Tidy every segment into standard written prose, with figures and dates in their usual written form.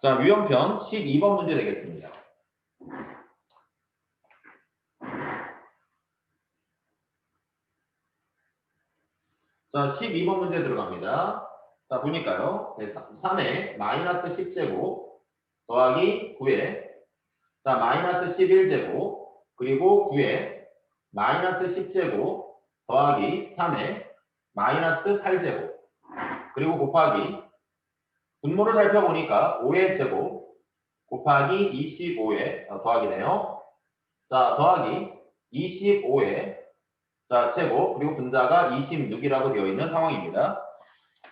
자, 유형편 12번 문제 되겠습니다. 자, 12번 문제 들어갑니다. 자, 보니까요. 3에 마이너스 10제곱 더하기 9에 자, 마이너스 11제곱 그리고 9에 마이너스 10제곱 더하기 3에 마이너스 8제곱 그리고 곱하기 분모를 살펴보니까 5의 제곱 곱하기 25에 더하기네요. 자, 더하기 25에 자, 제곱 그리고 분자가 26이라고 되어 있는 상황입니다.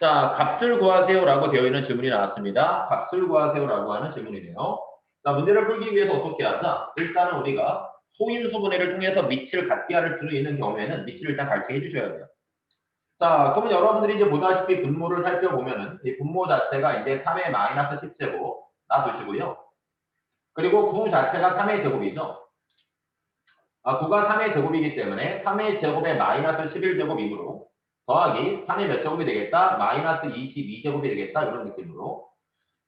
자, 값을 구하세요라고 되어 있는 질문이 나왔습니다. 값을 구하세요라고 하는 질문이네요. 자, 문제를 풀기 위해서 어떻게 하자? 일단은 우리가 소인수분해를 통해서 밑을 같게 할 수 있는 경우에는 밑을 일단 같게 해주셔야 돼요. 자, 그러면 여러분들이 이제 보다시피 분모를 살펴보면은 이 분모 자체가 이제 3의 마이너스 10제곱 놔두시고요. 그리고 9 자체가 3의 제곱이죠. 9가 3의 제곱이기 때문에 3의 제곱에 마이너스 11제곱이므로 더하기 3의 몇 제곱이 되겠다? 마이너스 22제곱이 되겠다. 이런 느낌으로.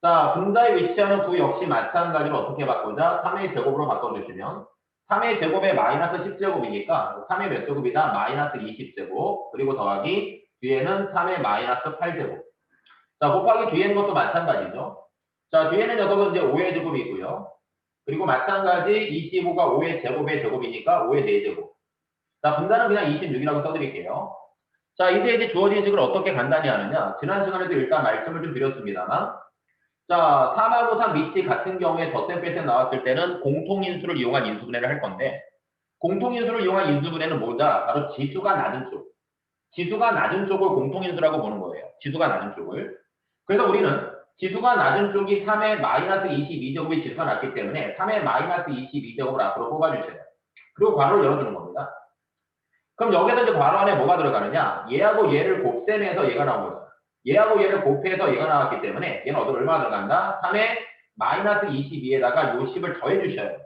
자, 분자에 위치하는 9 역시 마찬가지로 어떻게 바꾸자? 3의 제곱으로 바꿔주시면 3의 제곱에 마이너스 10제곱이니까 3의 몇 제곱이다? 마이너스 20제곱 그리고 더하기 뒤에는 3의 마이너스 8제곱. 자, 곱하기 뒤에 있는 것도 마찬가지죠. 자, 뒤에는 녀석은 이제 5의 제곱이고요. 그리고 마찬가지 25가 5의 제곱의 제곱이니까 5의 4제곱. 자, 분자는 그냥 26이라고 써드릴게요. 자, 이제 주어진 식을 어떻게 간단히 하느냐. 지난 시간에도 일단 말씀을 좀 드렸습니다만. 자, 3하고 3 밑이 같은 경우에 덧셈 뺄셈 나왔을 때는 공통인수를 이용한 인수분해를 할 건데, 공통인수를 이용한 인수분해는 뭐다? 바로 지수가 낮은 쪽. 지수가 낮은 쪽을 공통인수라고 보는 거예요. 지수가 낮은 쪽을. 그래서 우리는 지수가 낮은 쪽이 3의 마이너스 22제곱이 지수가 낮기 때문에 3의 마이너스 22제곱을 앞으로 뽑아주셔요. 그리고 괄호를 열어주는 겁니다. 그럼 여기서 이제 괄호 안에 뭐가 들어가느냐? 얘하고 얘를 곱셈해서 얘가 나온 거죠. 얘하고 얘를 곱해서 얘가 나왔기 때문에 얘는 얼마 들어간다? 3의 마이너스 22에다가 요 10을 더해주셔야 돼요.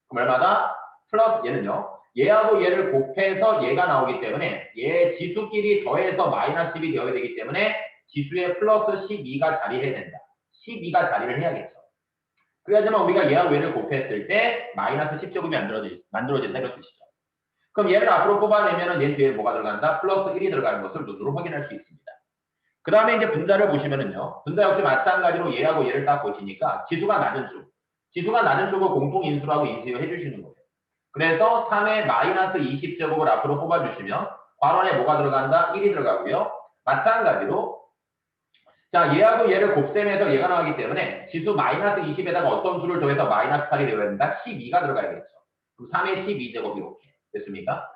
그럼 얼마다? 플러스 얘는요. 얘하고 얘를 곱해서 얘가 나오기 때문에 얘 지수끼리 더해서 마이너스 10이 되어야 되기 때문에 지수에 플러스 12가 자리해야 된다. 12가 자리를 해야겠죠. 그래야지만 우리가 얘하고 얘를 곱했을 때 마이너스 10제곱이 만들어진다 이런 뜻이죠. 그럼 얘를 앞으로 뽑아내면은 얘 뒤에 뭐가 들어간다? 플러스 1이 들어가는 것을 눈으로 확인할 수 있습니다. 그 다음에 이제 분자를 보시면은요. 분자 역시 마찬가지로 얘하고 얘를 딱 보시니까 지수가 낮은 쪽. 지수가 낮은 쪽을 공통인수라고 인식을 해주시는 거예요. 그래서 3의 마이너스 20제곱을 앞으로 뽑아주시면 괄호 안에 뭐가 들어간다? 1이 들어가고요. 마찬가지로 자, 얘하고 얘를 곱셈해서 얘가 나오기 때문에 지수 마이너스 20에다가 어떤 수를 더해서 마이너스 8이 되어야 된다? 12가 들어가야겠죠. 그럼 3의 12제곱 이렇게 됐습니까?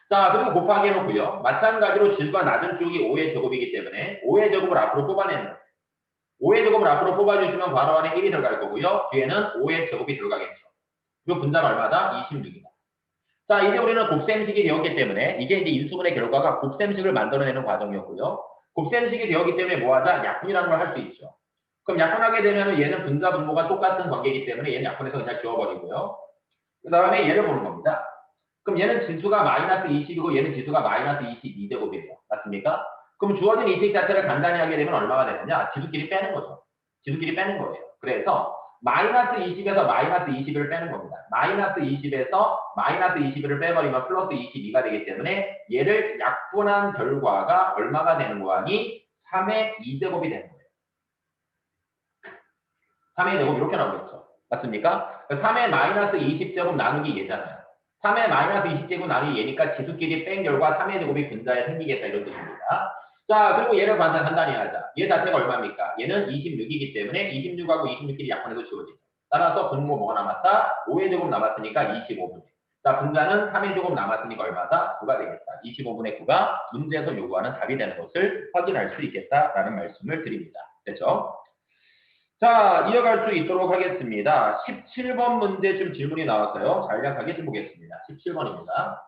자, 그리고 곱하기 해놓고요. 마찬가지로 지수가 낮은 쪽이 5의 제곱이기 때문에 5의 제곱을 앞으로 뽑아내는 거예요. 5의 제곱을 앞으로 뽑아주시면 괄호 안에 1이 들어갈 거고요. 뒤에는 5의 제곱이 들어가겠죠. 그리고 분자가 얼마다? 26이다. 자, 이제 우리는 곱셈식이 되었기 때문에 이게 이제 인수분의 결과가 곱셈식을 만들어내는 과정이었고요. 곱셈식이 되었기 때문에 뭐하자? 약분이라는 걸 할 수 있죠. 그럼 약분하게 되면 얘는 분자 분모가 똑같은 관계이기 때문에 얘는 약분해서 그냥 지워버리고요. 그 다음에 얘를 보는 겁니다. 그럼 얘는 지수가 마이너스 20이고 얘는 지수가 마이너스 22제곱이에요. 맞습니까? 그럼 주어진 이 식 자체를 간단히 하게 되면 얼마가 되느냐? 지수끼리 빼는 거죠. 지수끼리 빼는 거예요. 그래서 마이너스 20에서 마이너스 21을 빼는 겁니다. 마이너스 20에서 마이너스 21을 빼버리면 플러스 22가 되기 때문에 얘를 약분한 결과가 얼마가 되는 거아니? 3의 2제곱이 되는 거예요. 3의 제곱 이렇게 나오겠죠. 맞습니까? 3의 마이너스 20제곱 나누기 얘잖아요. 3의 마이너스 20제곱 나누기 얘니까 지수끼리 뺀 결과 3의 제곱이 분자에 생기겠다 이런 뜻입니다. 자, 그리고 얘를 간단히 하자. 얘 자체가 얼마입니까? 얘는 26이기 때문에 26하고 26끼리 약분해서 지워지죠. 따라서 분모 뭐가 남았다? 5의 제곱 남았으니까 25분의. 자, 분자는 3의 제곱 남았으니까 얼마다? 9가 되겠다. 25분의 9가 문제에서 요구하는 답이 되는 것을 확인할 수 있겠다라는 말씀을 드립니다. 됐죠? 자, 이어갈 수 있도록 하겠습니다. 17번 문제 좀 질문이 나왔어요. 간략하게 좀 보겠습니다. 17번입니다.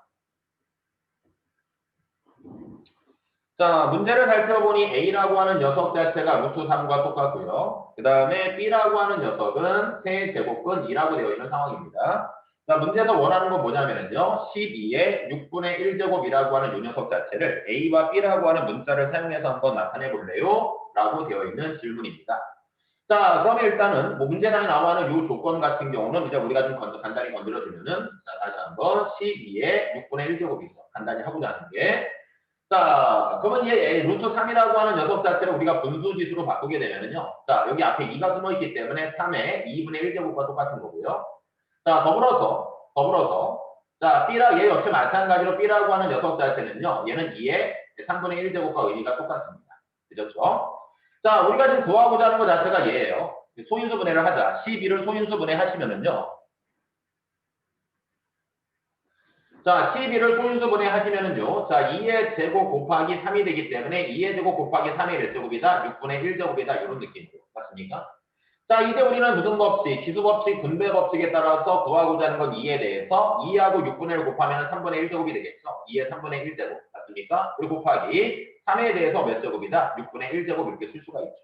자, 문제를 살펴보니 A라고 하는 녀석 자체가 루트 3과 똑같고요. 그 다음에 B라고 하는 녀석은 세제곱근 2라고 되어 있는 상황입니다. 자, 문제에서 원하는 건 뭐냐면요. 12의 6분의 1제곱이라고 하는 이 녀석 자체를 A와 B라고 하는 문자를 사용해서 한번 나타내 볼래요? 라고 되어 있는 질문입니다. 자, 그러면 일단은 뭐 문제량이 나와는 이 조건 같은 경우는 이제 우리가 좀 간단히 건드려주면은, 자, 다시 한번 12의 6분의 1제곱이죠. 간단히 하고자 하는 게. 자, 그러면 이 루트 3이라고 하는 녀석 자체를 우리가 분수지수로 바꾸게 되면은요. 자, 여기 앞에 2가 숨어 있기 때문에 3의 2분의 1제곱과 똑같은 거고요. 자, 더불어서, 자, 얘 역시 마찬가지로 B라고 하는 녀석 자체는요. 얘는 2의 3분의 1제곱과 의미가 똑같습니다. 그렇죠? 자, 우리가 지금 구하고자 하는 것 자체가 얘예요. 소인수 분해를 하자. 12를 소인수 분해하시면은요. 자, 12를 소인수 분해하시면은요. 자, 2의 제곱 곱하기 3이 되기 때문에 2의 제곱 곱하기 3의 1제곱이다. 6분의 1제곱이다. 이런 느낌이죠. 맞습니까? 자, 이제 우리는 무슨 법칙? 지수법칙, 분배 법칙에 따라서 구하고자 하는 건 2에 대해서 2하고 6분의 1을 곱하면 3분의 1제곱이 되겠죠. 2의 3분의 1제곱. 맞습니까? 그리고 곱하기 3에 대해서 몇 제곱이다? 6분의 1제곱 이렇게 쓸 수가 있죠.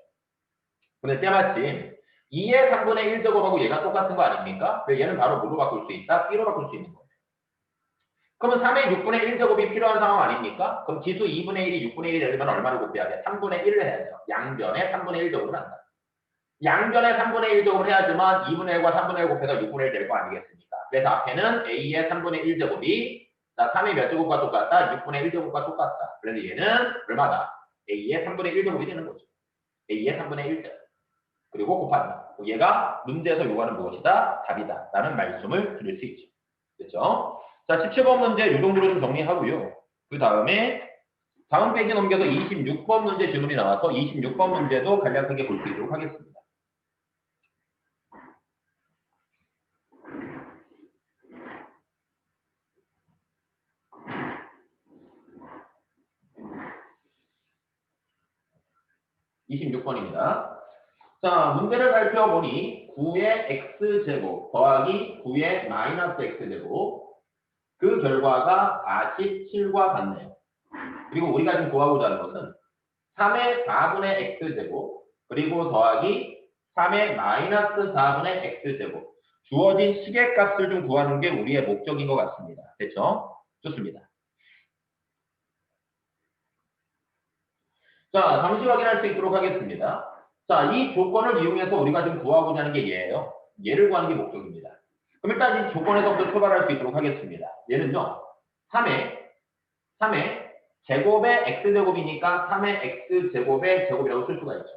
근데 때마침 2의 3분의 1제곱하고 얘가 똑같은 거 아닙니까? 얘는 바로 뭐로 바꿀 수 있다? B로 바꿀 수 있는 거예요. 그러면 3의 6분의 1제곱이 필요한 상황 아닙니까? 그럼 지수 2분의 1이 6분의 1이 되려면 얼마를 곱해야 돼? 3분의 1을 해야죠. 양변에 3분의 1제곱을 한다. 양변에 3분의 1제곱을 해야지만 2분의 1과 3분의 1 곱해서 6분의 1 될 거 아니겠습니까? 그래서 앞에는 A의 3분의 1제곱이 자, 3의 몇 제곱과 똑같다? 6분의 1제곱과 똑같다. 그래서 얘는 얼마다? A의 3분의 1제곱이 되는 거죠. A의 3분의 1제곱. 그리고 곱한다. 얘가 문제에서 요구하는 무엇이다? 답이다. 라는 말씀을 드릴 수 있죠. 그렇죠? 자, 17번 문제 요 정도로 좀 정리하고요. 그 다음에 다음 페이지 넘겨서 26번 문제 질문이 나와서 26번 문제도 간략하게 볼 수 있도록 하겠습니다. (26번입니다) 자, 문제를 살펴보니 9의 x제곱 더하기 9의 마이너스 x제곱 그 결과가 47과 같네요. 그리고 우리가 지금 구하고자 하는 것은 3의 4분의 x제곱 그리고 더하기 3의 마이너스 4분의 x제곱 주어진 시계값을 좀 구하는 게 우리의 목적인 것 같습니다. 됐죠? 좋습니다. 자, 잠시 확인할 수 있도록 하겠습니다. 자, 이 조건을 이용해서 우리가 지금 구하고자 하는 게 얘예요. 얘를 구하는 게 목적입니다. 그럼 일단 이 조건에서부터 출발할 수 있도록 하겠습니다. 얘는요, 3의 제곱의 x제곱이니까 3의 x제곱의 제곱이라고 쓸 수가 있죠.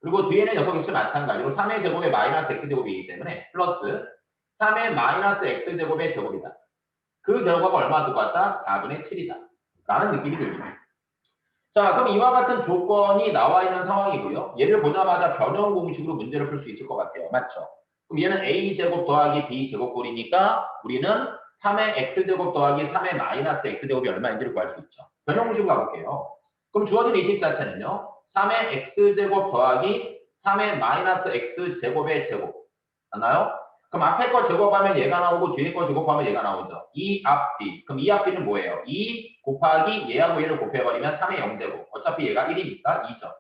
그리고 뒤에는 녀석 역시 마찬가지로 3의 제곱의 마이너스 x제곱이기 때문에 플러스 3의 마이너스 x제곱의 제곱이다. 그 결과가 얼마 똑같다? 4분의 7이다. 라는 느낌이 들죠. 자, 그럼 이와 같은 조건이 나와 있는 상황이고요. 얘를 보자마자 변형 공식으로 문제를 풀 수 있을 것 같아요. 맞죠? 그럼 얘는 a제곱 더하기 b제곱꼴이니까 우리는 3의 x제곱 더하기 3의 마이너스 x제곱이 얼마인지를 구할 수 있죠. 변형 공식으로 가볼게요. 그럼 주어진 이 식 자체는요. 3의 x제곱 더하기 3의 마이너스 x제곱의 제곱. 맞나요? 그럼 앞에 거 제곱하면 얘가 나오고 뒤에 거 제곱하면 얘가 나오죠. 2 앞 b. 그럼 2 앞 b는 뭐예요? 2 곱하기 얘하고 얘를 곱해버리면 3의 0제곱. 어차피 얘가 1이니까 2죠.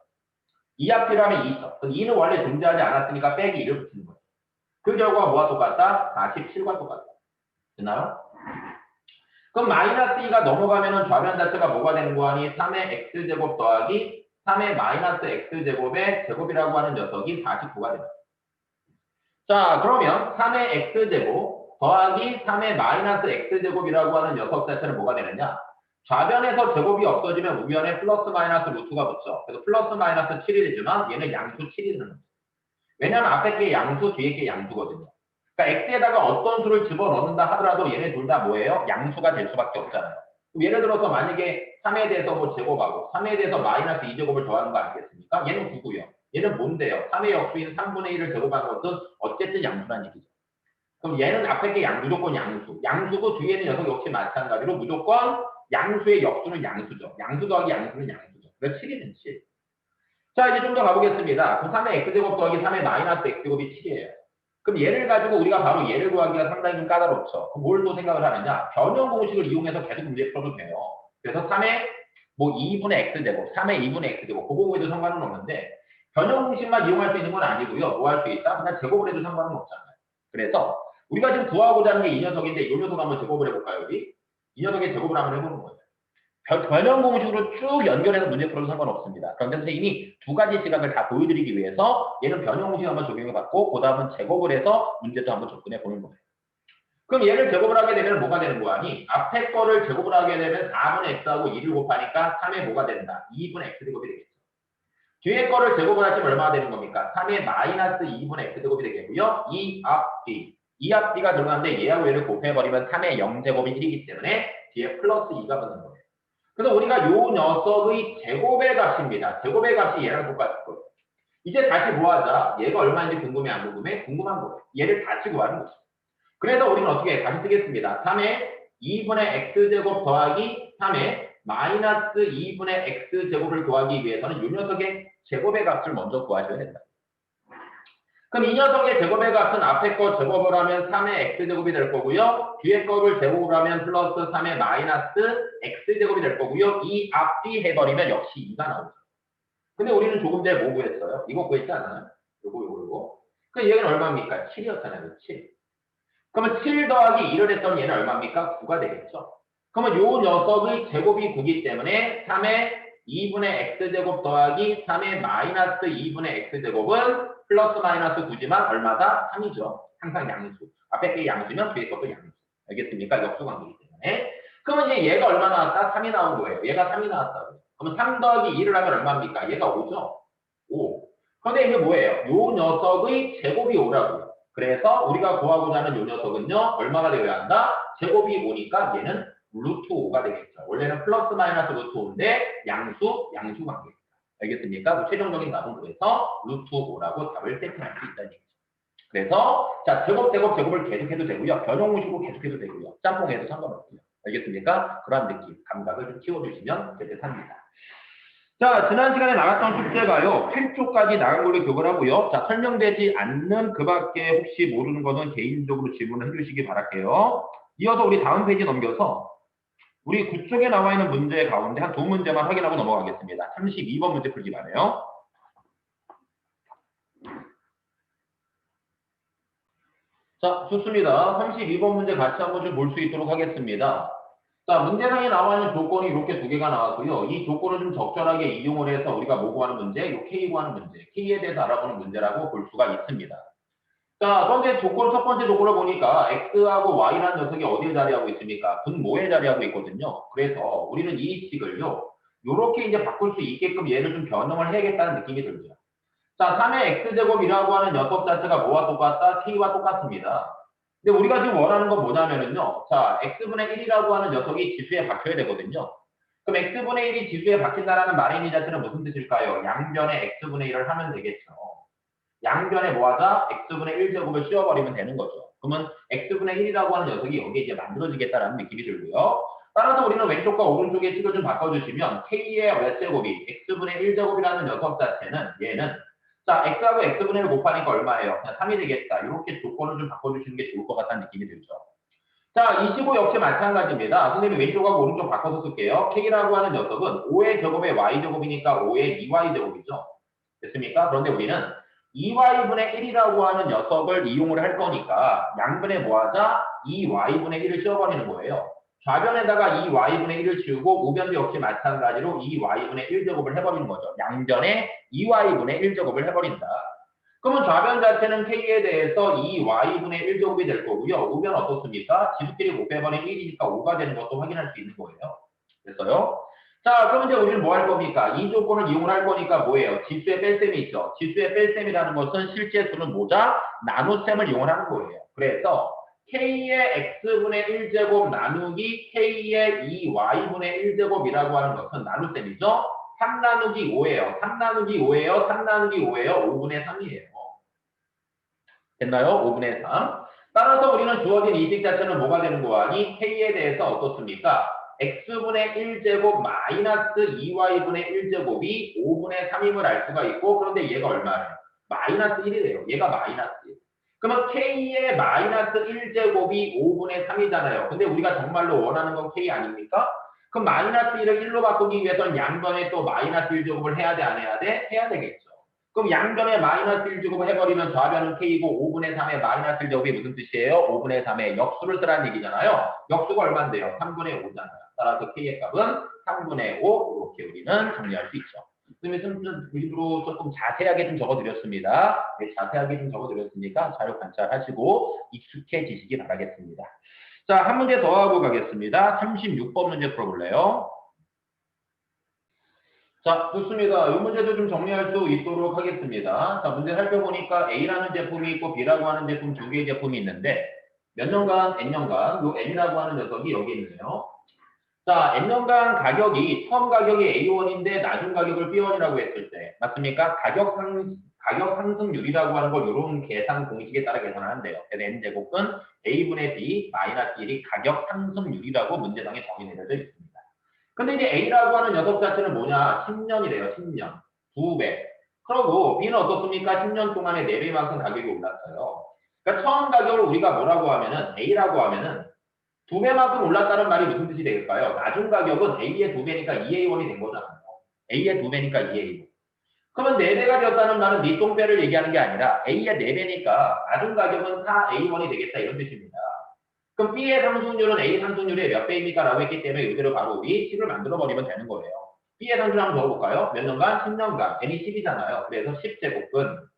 2 앞 b라면 2죠. 그럼 2는 원래 존재하지 않았으니까 빼기 1을 붙이는 거예요. 그 결과가 뭐가 똑같다? 47과 똑같다. 됐나요? 그럼 마이너스 2가 넘어가면은 좌변 자체가 뭐가 되는 거 아니? 3의 x제곱 더하기 3의 마이너스 x제곱의 제곱이라고 하는 녀석이 49가 됩니다. 자, 그러면 3의 x제곱 더하기 3의 마이너스 x제곱이라고 하는 녀석 자체는 뭐가 되느냐? 좌변에서 제곱이 없어지면 우변에 플러스 마이너스 루트가 붙죠. 그래서 플러스 마이너스 7이 되지만 얘는 양수 7이 되는 거죠. 왜냐하면 앞에 게 양수, 뒤에 게 양수거든요. 그러니까 x에다가 어떤 수를 집어넣는다 하더라도 얘네 둘 다 뭐예요? 양수가 될 수밖에 없잖아요. 예를 들어서 만약에 3에 대해서 뭐 제곱하고 3에 대해서 마이너스 2제곱을 더하는 거 아니겠습니까? 얘는 9고요. 얘는 뭔데요? 3의 역수인 3분의 1을 제곱하는 것은 어쨌든 양수란 얘기죠. 그럼 얘는 앞에 게 무조건 양수. 양수고 뒤에는 녀석 역시 마찬가지로 무조건 양수의 역수는 양수죠. 양수 더하기 양수는 양수죠. 그래서 7이는 7. 자, 이제 좀 더 가보겠습니다. 그럼 3의 x제곱 더하기 3의 마이너스 x제곱이 7이에요. 그럼 얘를 가지고 우리가 바로 얘를 구하기가 상당히 좀 까다롭죠. 그럼 뭘 또 생각을 하느냐? 변형 공식을 이용해서 계속 문제 풀어도 돼요. 그래서 3의 뭐 2분의 x제곱, 3의 2분의 x제곱, 그거 구해도 상관은 없는데 변형 공식만 이용할 수 있는 건 아니고요. 뭐 할 수 있다? 그냥 제곱을 해도 상관은 없잖아요. 그래서 우리가 지금 구하고자 하는 게 이 녀석인데 이 녀석 한번 제곱을 해볼까요? 여기? 이 녀석의 제곱을 한번 해보는 거예요. 변형 공식으로 쭉 연결해서 문제 풀어도 상관없습니다. 그런데 선생님이 두 가지 시각을 다 보여드리기 위해서 얘는 변형 공식 한번 적용해 봤고 그 다음은 제곱을 해서 문제도 한번 접근해 보는 거예요. 그럼 얘를 제곱을 하게 되면 뭐가 되는 거 아니? 앞에 거를 제곱을 하게 되면 4분의 x하고 2를 곱하니까 3의 뭐가 된다? 2분의 x제곱이 되겠죠. 뒤에 거를 제곱을 하시면 얼마나 되는 겁니까? 3의 마이너스 2분의 x제곱이 되겠고요. 이 앞 뒤. 이 앞 뒤가 들어가는데 얘하고 얘를 곱해버리면 3의 0제곱이 1이기 때문에 뒤에 플러스 2가 붙는 거예요. 그래서 우리가 요 녀석의 제곱의 값입니다. 제곱의 값이 얘랑 똑같을 거예요. 이제 다시 뭐하자? 얘가 얼마인지 궁금해 안 궁금해? 궁금한 거예요. 얘를 다시 구하는 거죠. 그래서 우리는 어떻게 다시 쓰겠습니다. 3의 2분의 x제곱 더하기 3의 마이너스 2분의 x제곱을 구하기 위해서는 이 녀석의 제곱의 값을 먼저 구하셔야 된다. 그럼 이 녀석의 제곱의 값은 앞에 거 제곱을 하면 3의 x제곱이 될 거고요. 뒤에 거를 제곱을 하면 플러스 3의 마이너스 x제곱이 될 거고요. 이 앞뒤 해버리면 역시 2가 나오죠. 근데 우리는 조금 전에 뭐 구했어요? 이거 구했지 않나요? 요거. 그 얘는 얼마입니까? 7이었잖아요. 7. 그러면 7 더하기 1을 했더니 얘는 얼마입니까? 9가 되겠죠. 그러면 요 녀석의 제곱이 9기 때문에 3의 2분의 x제곱 더하기 3의 마이너스 2분의 x제곱은 플러스 마이너스 9지만 얼마다? 3이죠. 항상 양수. 앞에 게 양수면 뒤에 것도 양수. 알겠습니까? 역수관계이기 때문에. 그러면 이제 얘가 얼마 나왔다? 3이 나온 거예요. 얘가 3이 나왔다고. 그러면 3 더하기 2를 하면 얼마입니까? 얘가 5죠. 5. 그런데 이게 뭐예요? 요 녀석의 제곱이 5라고요. 그래서 우리가 구하고자 하는 요 녀석은요. 얼마가 되어야 한다? 제곱이 5니까 얘는 루트 5가 되겠죠. 원래는 플러스 마이너스 루트 5인데 양수 관계. 알겠습니까? 그 최종적인 답은 그래서 루트 5라고 답을 세팅할 수 있다는 얘기죠. 그래서 자 제곱을 계속해도 되고요. 변형식으로 계속해도 되고요. 짬뽕해도 상관없고요. 알겠습니까? 그런 느낌, 감각을 좀 키워주시면 되겠습니다. 자, 지난 시간에 나갔던 숙제가요. 8쪽까지 나간 걸로 기억을 하고요. 자, 설명되지 않는 그 밖에 혹시 모르는 것은 개인적으로 질문을 해주시기 바랄게요. 이어서 우리 다음 페이지 넘겨서 우리 9쪽에 나와 있는 문제 가운데 한 두 문제만 확인하고 넘어가겠습니다. 32번 문제 풀기 바래요. 자, 좋습니다. 32번 문제 같이 한번 좀 볼 수 있도록 하겠습니다. 자, 문제상에 나와 있는 조건이 이렇게 두 개가 나왔고요. 이 조건을 좀 적절하게 이용을 해서 우리가 뭐 구하는 문제, 이 K 구하는 문제, K에 대해서 알아보는 문제라고 볼 수가 있습니다. 자, 첫 번째 조건을 보니까 X하고 Y라는 녀석이 어디에 자리하고 있습니까? 분모에 자리하고 있거든요. 그래서 우리는 이 식을요, 요렇게 이제 바꿀 수 있게끔 얘를 좀 변형을 해야겠다는 느낌이 들죠. 자, 3의 X제곱이라고 하는 녀석 자체가 뭐와 똑같다? K와 똑같습니다. 근데 우리가 지금 원하는 건 뭐냐면은요, 자, X분의 1이라고 하는 녀석이 지수에 박혀야 되거든요. 그럼 X분의 1이 지수에 박힌다라는 말의 의미 자체는 무슨 뜻일까요? 양변에 X분의 1을 하면 되겠죠. 양변에 뭐하자? X분의 1제곱을 씌워버리면 되는 거죠. 그러면 X분의 1이라고 하는 녀석이 여기에 이제 만들어지겠다라는 느낌이 들고요. 따라서 우리는 왼쪽과 오른쪽의 식을 좀 바꿔주시면 K의 X제곱이 X분의 1제곱이라는 녀석 자체는 얘는 자, X하고 X분의 1 곱하니까 얼마예요? 그냥 3이 되겠다. 이렇게 조건을 좀 바꿔주시는 게 좋을 것 같다는 느낌이 들죠. 자, 25 역시 마찬가지입니다. 선생님이 왼쪽하고 오른쪽 바꿔서 쓸게요. K라고 하는 녀석은 5의 제곱에 Y제곱이니까 5의 2Y제곱이죠. 됐습니까? 그런데 우리는 2y분의 1이라고 하는 녀석을 이용을 할 거니까 양변에 뭐하자? 2y분의 1을 씌워버리는 거예요. 좌변에다가 2y분의 1을 씌우고 우변도 역시 마찬가지로 2y분의 1제곱을 해버리는 거죠. 양변에 2y분의 1제곱을 해버린다. 그러면 좌변 자체는 k에 대해서 2y분의 1제곱이 될 거고요. 우변 어떻습니까? 지수끼리 곱해버린 1이니까 5가 되는 것도 확인할 수 있는 거예요. 됐어요? 자, 그럼 이제 우리는 뭐 할 겁니까? 이 조건을 이용을 할 거니까 뭐예요? 지수의 뺄셈이 있죠. 지수의 뺄셈이라는 것은 실제 수는 뭐자? 나눗셈을 이용을 하는 거예요. 그래서 K의 X분의 1제곱 나누기 K의 2Y분의 1제곱이라고 하는 것은 나눗셈이죠. 3 나누기 5예요. 3 나누기 5예요. 3 나누기 5예요. 5분의 3이에요. 됐나요? 5분의 3. 따라서 우리는 주어진 이 식 자체는 뭐가 되는 거 아니? K에 대해서 어떻습니까? X분의 1제곱 마이너스 2Y분의 1제곱이 5분의 3임을 알 수가 있고, 그런데 얘가 얼마예요? 마이너스 1이래요. 얘가 마이너스 1. 그러면 K의 마이너스 1제곱이 5분의 3이잖아요. 근데 우리가 정말로 원하는 건 K 아닙니까? 그럼 마이너스 1을 1로 바꾸기 위해서는 양변에 또 마이너스 1제곱을 해야 돼, 안 해야 돼? 해야 되겠죠. 그럼 양변에 마이너스 1제곱을 해버리면 좌변은 K이고 5분의 3의 마이너스 1제곱이 무슨 뜻이에요? 5분의 3의 역수를 쓰라는 얘기잖아요. 역수가 얼마인데요? 3분의 5잖아요. 따라서 K의 값은 3분의 5 이렇게 우리는 정리할 수 있죠. 일부러 조금 자세하게 좀 적어드렸습니다. 네, 자세하게 좀 적어드렸으니까 자료 관찰하시고 익숙해지시기 바라겠습니다. 자, 한 문제 더 하고 가겠습니다. 36번 문제 풀어볼래요? 자, 좋습니다. 이 문제도 좀 정리할 수 있도록 하겠습니다. 자, 문제 살펴보니까 A라는 제품이 있고 B라고 하는 제품 두 개의 제품이 있는데 몇 년간, N년간, 요 N이라고 하는 녀석이 여기 있네요. 자, N년간 가격이 처음 가격이 A1인데 나중 가격을 B1이라고 했을 때 맞습니까? 가격 상승률이라고 하는 걸 이런 계산 공식에 따라 계산하는데요. N제곱은 A분의 B 마이너스 1이 가격 상승률이라고 문제상에 정의 내려져 있습니다. 근데 이제 A라고 하는 녀석 자체는 뭐냐? 10년이래요. 10년. 2배. 그리고 B는 어떻습니까? 10년 동안에 4배만큼 가격이 올랐어요. 그러니까 처음 가격을 우리가 뭐라고 하면은 A라고 하면은 2배만큼 올랐다는 말이 무슨 뜻이 될까요? 나중 가격은 A의 2배니까 2A1이 된 거잖아요. A의 2배니까 2A1. 그러면 4배가 되었다는 말은 니똥배를 얘기하는 게 아니라 A의 4배니까 나중 가격은 4A1이 되겠다 이런 뜻입니다. 그럼 B의 상승률은 A 상승률의 몇 배입니까? 라고 했기 때문에 이대로 바로 우리 식을 만들어버리면 되는 거예요. B의 상승률 한번 적어볼까요? 몇 년간? 10년간. N이 10이잖아요. 그래서 10제곱근.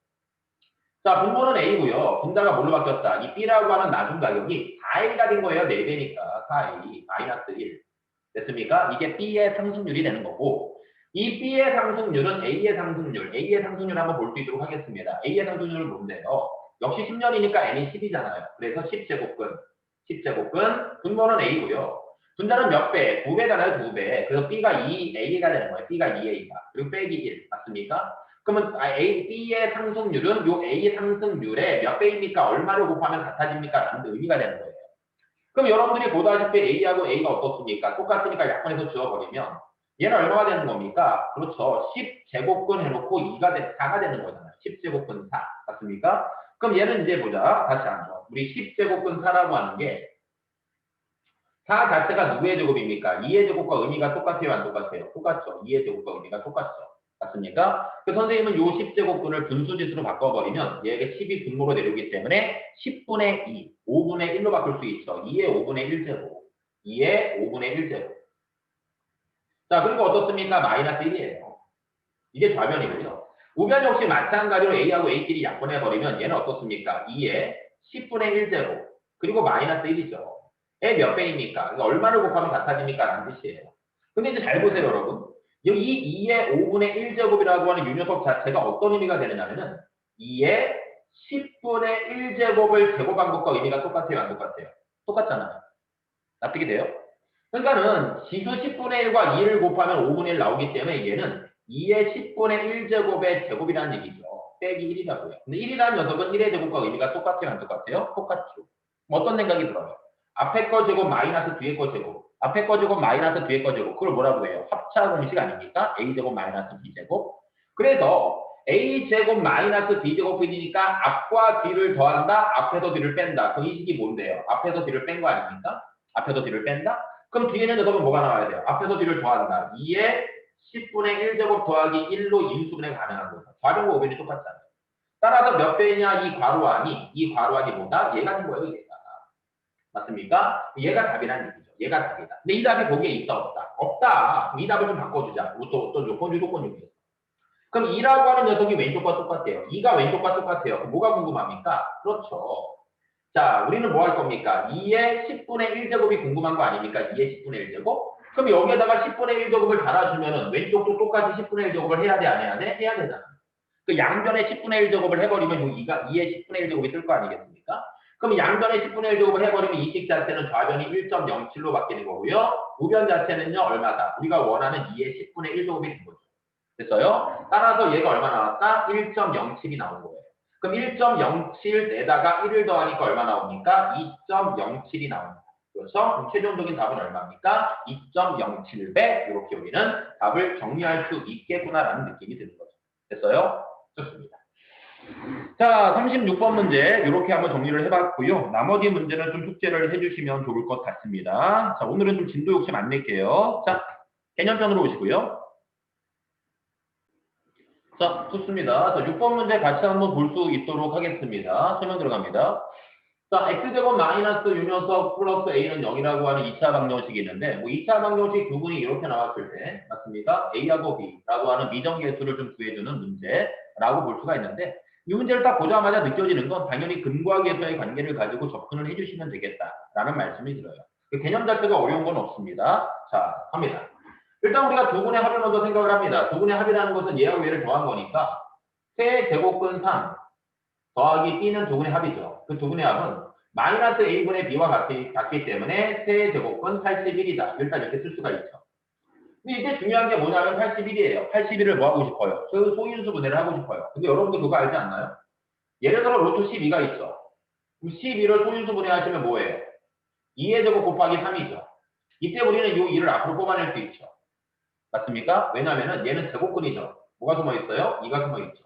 자, 분모는 A고요. 분자가 뭘로 바뀌었다? 이 B라고 하는 나중 가격이 4A가 된 거예요. 4배니까 4A 마이너스 1. 됐습니까? 이게 B의 상승률이 되는 거고 이 B의 상승률은 A의 상승률 한번 볼 수 있도록 하겠습니다. A의 상승률은 뭔데요? 역시 10년이니까 N이 10이잖아요. 그래서 10제곱근 분모는 A고요. 분자는 몇 배? 2배잖아요. 2배. 그래서 B가 2A가 되는 거예요. B가 2A가. 그리고 빼기 1. 맞습니까? 그러면 B의 상승률은 요 A의 상승률에 몇 배입니까? 얼마를 곱하면 같아집니까? 라는 의미가 되는 거예요. 그럼 여러분들이 보다시피 A하고 A가 어떻습니까? 똑같으니까 약분해서 지워버리면 얘는 얼마가 되는 겁니까? 그렇죠. 10제곱근 해놓고 4가 되는 거잖아요. 10제곱근 4. 맞습니까? 그럼 얘는 이제 보자. 다시 한번. 우리 10제곱근 4라고 하는 게 4 자체가 누구의 제곱입니까? 2의 제곱과 의미가 똑같아요? 안 똑같아요? 똑같죠. 2의 제곱과 의미가 똑같죠. 맞습니까? 그 선생님은 요 10제곱근을 분수짓으로 바꿔버리면 얘가 10이 분모로 내려오기 때문에 10분의 2, 5분의 1로 바꿀 수 있죠. 2의 5분의 1제곱, 2의 5분의 1제곱. 자, 그리고 어떻습니까? 마이너스 1이에요. 이게 좌변이고요. 우변 역시 마찬가지로 A하고 A끼리 약분해버리면 얘는 어떻습니까? 2의 10분의 1제곱, 그리고 마이너스 1이죠. 에 몇 배입니까? 그러니까 얼마를 곱하면 같아집니까? 라는 뜻이에요. 근데 이제 잘 보세요, 여러분. 이 2의 5분의 1제곱이라고 하는 이 녀석 자체가 어떤 의미가 되느냐면은 2의 10분의 1제곱을 제곱한 것과 의미가 똑같아요, 안 똑같아요? 똑같잖아요. 납득이 돼요? 그러니까는 지수 10분의 1과 2를 곱하면 5분의 1 나오기 때문에 얘는 2의 10분의 1제곱의 제곱이라는 얘기죠. 빼기 1이라고요. 근데 1이라는 녀석은 1의 제곱과 의미가 똑같아요, 안 똑같아요? 똑같죠. 어떤 생각이 들어요? 앞에 거 제곱 마이너스 뒤에 거 제곱. 앞에 거 제곱 마이너스 뒤에 거 제곱. 그걸 뭐라고 해요? 합차 공식 아닙니까? A제곱 마이너스 B제곱. 그래서 A제곱 마이너스 B제곱이니까 앞과 뒤를 더한다. 앞에서 뒤를 뺀다. 그 이식이 뭔데요? 앞에서 뒤를 뺀 거 아닙니까? 앞에서 뒤를 뺀다? 그럼 뒤에는 녀석은 뭐가 나와야 돼요? 앞에서 뒤를 더한다. 2의 10분의 1제곱 더하기 1로 인수분해 가능한 거죠. 좌변과 우변이 똑같잖아요. 따라서 몇 배냐 이 괄호 안이 뭐다? 얘가 된 거예요. 얘가. 맞습니까? 얘가 답이라는 얘기죠. 얘가 답이다. 근데 이 답이 거기에 있다 없다? 없다. 그럼 이 답을 좀 바꿔주자. 어떤 조건 유도건이에요. 그럼 2라고 하는 녀석이 왼쪽과 똑같아요. 2가 왼쪽과 똑같아요. 그럼 뭐가 궁금합니까? 그렇죠. 자, 우리는 뭐 할 겁니까? 2의 10분의 1제곱이 궁금한 거 아닙니까? 2의 10분의 1제곱? 그럼 여기에다가 10분의 1제곱을 달아주면은 왼쪽도 똑같이 10분의 1제곱을 해야 돼, 안 해야 돼? 해야 되잖아. 그 양변에 10분의 1제곱을 해버리면 요 2의 10분의 1제곱이 뜰 거 아니겠습니까? 그럼 양변에 10분의 1제곱을 해버리면 이 식 자체는 좌변이 1.07로 바뀌는 거고요. 우변 자체는요, 얼마다? 우리가 원하는 2의 10분의 1제곱이 된 거죠. 됐어요? 따라서 얘가 얼마 나왔다? 1.07이 나온 거예요. 그럼 1.07에다가 1을 더하니까 얼마 나옵니까? 2.07이 나옵니다. 그래서 그럼 최종적인 답은 얼마입니까? 2.07배. 이렇게 우리는 답을 정리할 수 있겠구나라는 느낌이 드는 거죠. 됐어요? 좋습니다. 자, 36번 문제 이렇게 한번 정리를 해봤고요. 나머지 문제는 좀 숙제를 해주시면 좋을 것 같습니다. 자, 오늘은 좀 진도 욕심 안 낼게요. 자, 개념편으로 오시고요. 자, 좋습니다. 자, 6번 문제 같이 한번 볼 수 있도록 하겠습니다. 설명 들어갑니다. 자, x제곱 마이너스 요 녀석 플러스 a는 0이라고 하는 2차 방정식이 있는데, 뭐 2차 방정식 두 분이 이렇게 나왔을 때, 맞습니까? a하고 b라고 하는 미정계수를 좀 구해주는 문제라고 볼 수가 있는데, 이 문제를 딱 보자마자 느껴지는 건 당연히 근과 계수의 관계를 가지고 접근을 해주시면 되겠다라는 말씀이 들어요. 그 개념 자체가 어려운 건 없습니다. 자, 갑니다. 일단 우리가 두 분의 합을 먼저 생각을 합니다. 두 분의 합이라는 것은 얘하고 얘를 더한 거니까, 세제곱근 3 더하기 b는 두 분의 합이죠. 그 두 분의 합은 마이너스 a분의 b와 같기 때문에 세제곱근 81이다. 일단 이렇게 쓸 수가 있죠. 근데 이제 중요한 게 뭐냐면 81이에요. 81을 뭐 하고 싶어요? 소인수 분해를 하고 싶어요. 근데 여러분들 그거 알지 않나요? 예를 들어 루트 12가 있죠. 그럼 12를 소인수 분해하시면 뭐예요? 2의 제곱 곱하기 3이죠. 이때 우리는 이 2를 앞으로 뽑아낼 수 있죠. 맞습니까? 왜냐하면 얘는 제곱근이죠. 뭐가 숨어 있어요? 2가 숨어 있죠.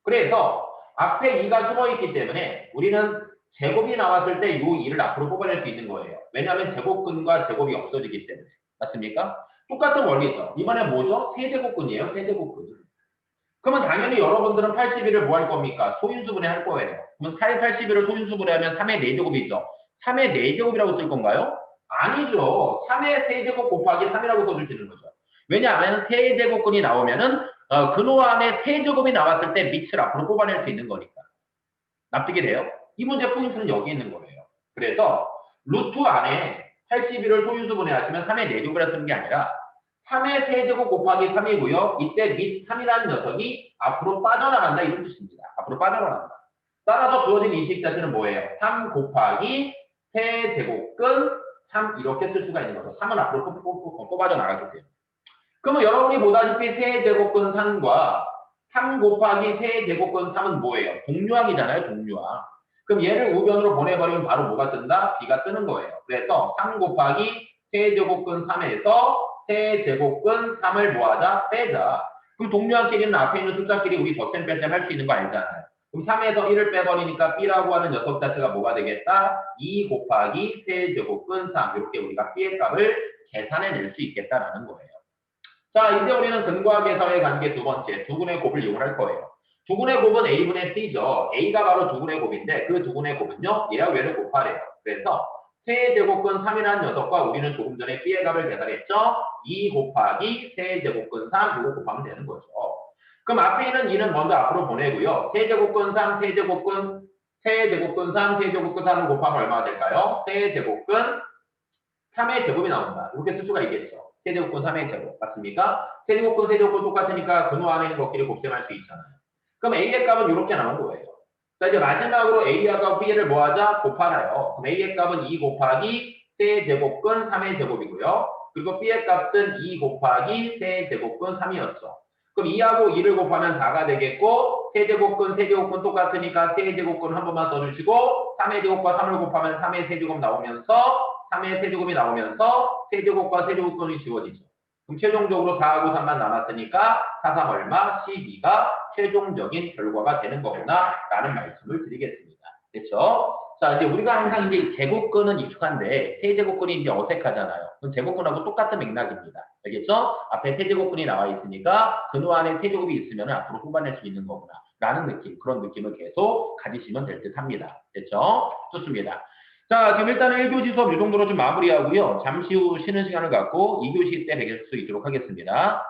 그래서 앞에 2가 숨어 있기 때문에 우리는 제곱이 나왔을 때 이 2를 앞으로 뽑아낼 수 있는 거예요. 왜냐하면 제곱근과 제곱이 없어지기 때문에. 맞습니까? 똑같은 원리죠. 이번에 뭐죠? 세제곱근이에요. 세제곱근. 그러면 당연히 여러분들은 81을 뭐 할 겁니까? 소인수분해 할 거예요. 그러면 81을 소인수분해하면 3의 4제곱이죠. 3의 4제곱이라고 쓸 건가요? 아니죠. 3의 세제곱 곱하기 3이라고 써주시는 거죠. 왜냐하면 세제곱근이 나오면은 근호 안에 세제곱이 나왔을 때 밑을 앞으로 뽑아낼 수 있는 거니까. 납득이 돼요? 이 문제 포인트는 여기 있는 거예요. 그래서 루트 안에 81을 소인수분해 하시면 3의 4제곱이라 쓰는 게 아니라 3의 세제곱 곱하기 3이고요. 이때 밑 3이라는 녀석이 앞으로 빠져나간다 이런 뜻입니다. 앞으로 빠져나간다. 따라서 주어진 이 식 자체는 뭐예요? 3 곱하기 세제곱근 3 이렇게 쓸 수가 있는 거죠. 3은 앞으로 뽑아져나가게 돼요. 그러면 여러분이 보다시피 세제곱근 3과 3 곱하기 세제곱근 3은 뭐예요? 동류항이잖아요. 동류항. 그럼 얘를 우변으로 보내버리면 바로 뭐가 뜬다? b가 뜨는 거예요. 그래서 3 곱하기 세제곱근 3에서 세제곱근 3을 뭐하자? 빼자. 그럼 동류항끼리는 앞에 있는 숫자끼리 우리 덧셈 뺄셈 할 수 있는 거 알잖아요. 그럼 3에서 1을 빼버리니까 b라고 하는 녀석 자체가 뭐가 되겠다? 2 곱하기 세제곱근 3 이렇게 우리가 b의 값을 계산해낼 수 있겠다라는 거예요. 자, 이제 우리는 근과 계선의 관계 두 번째, 두근의 곱을 이용할 거예요. 두근의 곱은 a분의 c죠. a가 바로 두근의 곱인데 그 두근의 곱은요, 얘와 얘를 곱하래요. 그래서 세제곱근 3이라는 녀석과 우리는 조금 전에 b의 값을 계산했죠. 2 곱하기 세제곱근 3 이거 곱하면 되는 거죠. 그럼 앞에 있는 2는 먼저 앞으로 보내고요. 세제곱근 3, 세제곱근 3, 세제곱근 3을 곱하면 얼마가 될까요? 세제곱근 3의 제곱이 나온다. 이렇게 쓸 수가 있겠죠. 세제곱근 3의 제곱. 맞습니까? 세제곱근 똑같으니까 근호 안에 있는 것끼리 곱셈할 수 있잖아요. 그럼 A의 값은 이렇게 나온 거예요. 자, 이제 마지막으로 A와 B를 뭐하자? 곱하나요. 그럼 A의 값은 2 곱하기 세제곱근 3의 제곱이고요. 그리고 B의 값은 2 곱하기 세제곱근 3이었죠. 그럼 2하고 2를 곱하면 4가 되겠고 세제곱근 똑같으니까 세제곱근 한 번만 써주시고 3의 제곱과 3을 곱하면 3의 세제곱 나오면서 3의 세제곱이 나오면서 세제곱과 세제곱근이 지워지죠. 그럼 최종적으로 4하고 3만 남았으니까 4, 3 얼마? 12가 최종적인 결과가 되는 거구나 라는 말씀을 드리겠습니다. 됐죠? 자, 이제 우리가 항상 이제 제곱근은 익숙한데 세제곱근이 이제 어색하잖아요. 그럼 제곱근하고 똑같은 맥락입니다. 알겠죠? 앞에 세제곱근이 나와 있으니까 근호 안에 세제곱이 있으면 앞으로 뽑아낼 수 있는 거구나 라는 느낌, 그런 느낌을 계속 가지시면 될 듯 합니다. 됐죠? 좋습니다. 자, 지금 일단은 1교시 수업 이 정도로 좀 마무리하고요. 잠시 후 쉬는 시간을 갖고 2교시 때 뵐 수 있도록 하겠습니다.